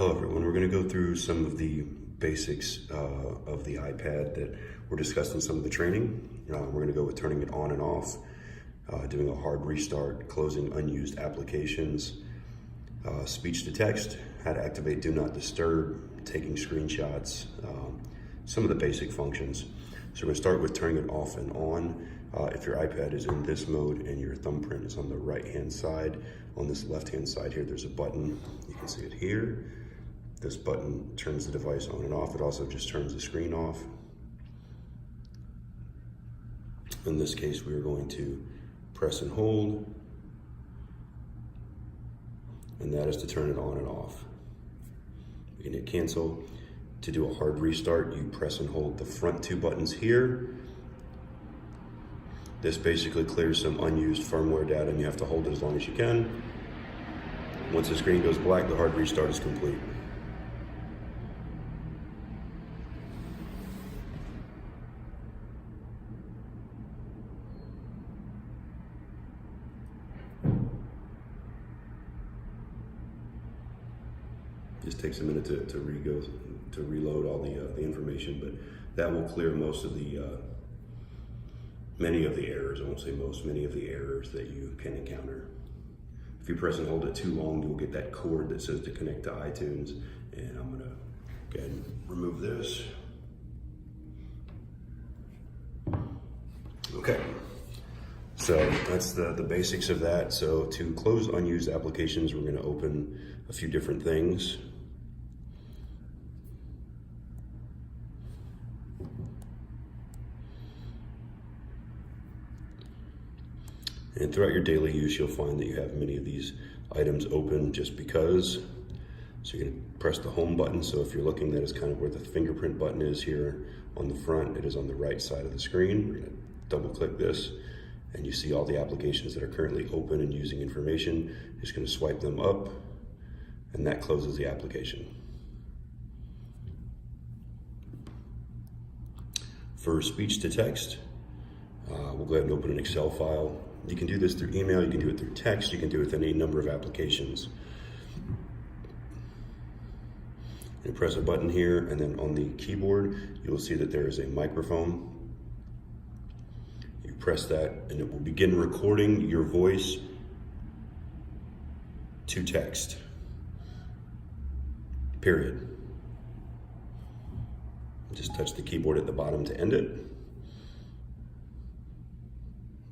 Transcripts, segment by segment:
Hello everyone, we're going to go through some of the basics of the iPad that were discussed in some of the training. We're going to go with turning it on and off, doing a hard restart, closing unused applications, speech to text, how to activate do not disturb, taking screenshots, some of the basic functions. So we're going to start with turning it off and on. If your iPad is in this mode and your thumbprint is on the right hand side, on this left hand side here there's a button, you can see it here. This button turns the device on and off. It also just turns the screen off. In this case, we are going to press and hold, and that is to turn it on and off. We can hit cancel. To do a hard restart, you press and hold the front two buttons here. This basically clears some unused firmware data, and you have to hold it as long as you can. Once the screen goes black, the hard restart is complete. Just takes a minute to reload all the information, but that will clear most of the many of the errors. I won't say most, many of the errors that you can encounter. If you press and hold it too long, you'll get that cord that says to connect to iTunes. And I'm gonna go ahead and remove this. Okay. So that's the basics of that. So to close unused applications, we're gonna open a few different things. And throughout your daily use, you'll find that you have many of these items open just because. So you're gonna press the home button. So if you're looking, that is kind of where the fingerprint button is here on the front. It is on the right side of the screen. We're gonna double click this, and you see all the applications that are currently open and using information. You're just gonna swipe them up, and that closes the application. For speech to text, we'll go ahead and open an Excel file. You can do this through email, you can do it through text, you can do it with any number of applications. You press a button here, and then on the keyboard, you will see that there is a microphone. You press that, and it will begin recording your voice to text, period. Just touch the keyboard at the bottom to end it.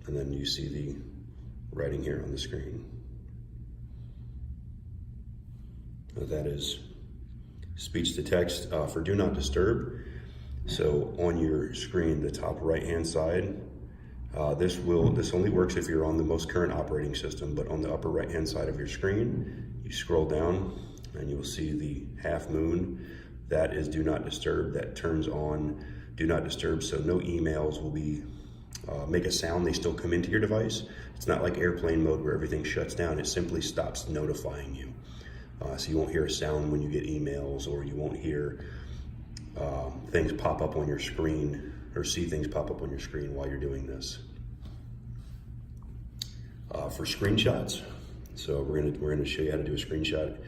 And then you see the writing here on the screen. Now that is speech to text for do not disturb. So on your screen, the top right hand side, this only works if you're on the most current operating system, but on the upper right hand side of your screen, you scroll down and you'll see the half moon. That is do not disturb. That turns on do not disturb, so no emails will be make a sound, they still come into your device. It's not like airplane mode where everything shuts down. It simply stops notifying you. So you won't hear a sound when you get emails, or you won't hear things pop up on your screen, or see things pop up on your screen while you're doing this. For screenshots, so we're gonna show you how to do a screenshot.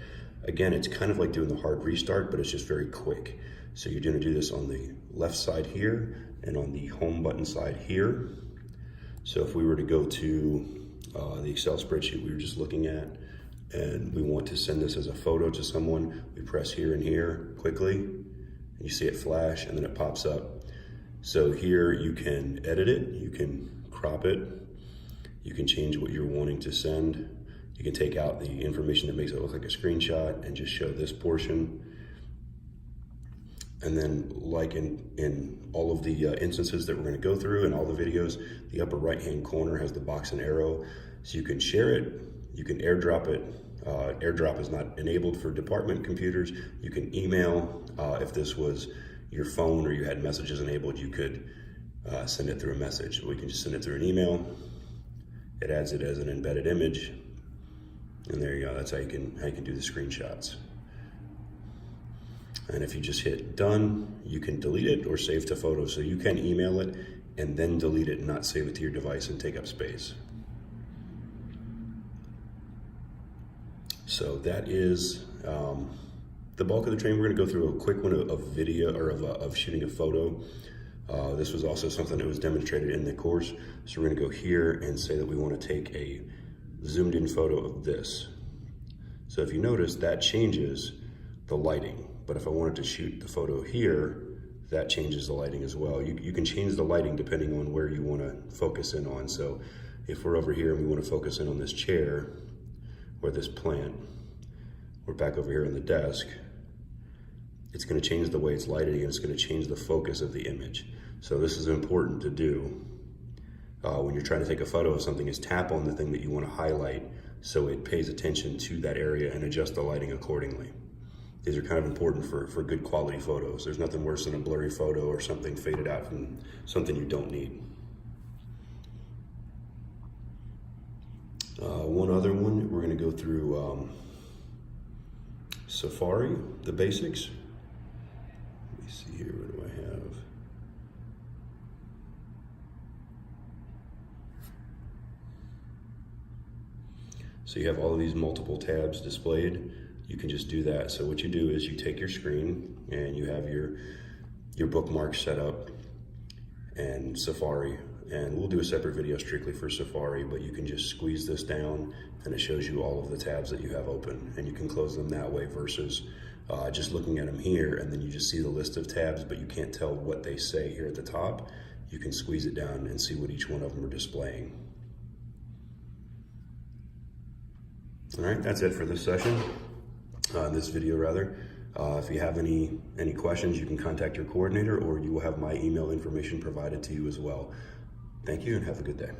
Again, it's kind of like doing the hard restart, but it's just very quick. So you're gonna do this on the left side here and on the home button side here. So if we were to go to the Excel spreadsheet we were just looking at, and we want to send this as a photo to someone, we press here and here quickly, and you see it flash, and then it pops up. So here you can edit it, you can crop it, you can change what you're wanting to send. You can take out the information that makes it look like a screenshot and just show this portion. And then, like in all of the instances that we're gonna go through in all the videos, the upper right-hand corner has the box and arrow. So you can share it, you can airdrop it. AirDrop is not enabled for department computers. You can email. If this was your phone or you had messages enabled, you could send it through a message. We can just send it through an email. It adds it as an embedded image. And there you go, that's how you can do the screenshots. And if you just hit done, you can delete it or save to photos. So you can email it and then delete it and not save it to your device and take up space. So that is the bulk of the training, we're gonna go through a quick one of video, or of shooting a photo. This was also something that was demonstrated in the course. So we're gonna go here and say that we wanna take a zoomed in photo of this. So if you notice, that changes the lighting. But if I wanted to shoot the photo here, that changes the lighting as well. You can change the lighting depending on where you wanna focus in on. So if we're over here and we wanna focus in on this chair or this plant, we're back over here on the desk, it's gonna change the way it's lighted and it's gonna change the focus of the image. So this is important to do when you're trying to take a photo of something, is tap on the thing that you wanna highlight so it pays attention to that area and adjust the lighting accordingly. These are kind of important for good quality photos. There's nothing worse than a blurry photo or something faded out from something you don't need. One other one, we're gonna go through Safari, the basics. Let me see here, what do I have? So you have all of these multiple tabs displayed. You can just do that. So what you do is you take your screen and you have your bookmarks set up and Safari, and we'll do a separate video strictly for Safari, but you can just squeeze this down and it shows you all of the tabs that you have open, and you can close them that way versus just looking at them here and then you just see the list of tabs but you can't tell what they say here at the top. You can squeeze it down and see what each one of them are displaying. All right, that's it for this session, this video rather. If you have any questions, you can contact your coordinator or you will have my email information provided to you as well. Thank you and have a good day.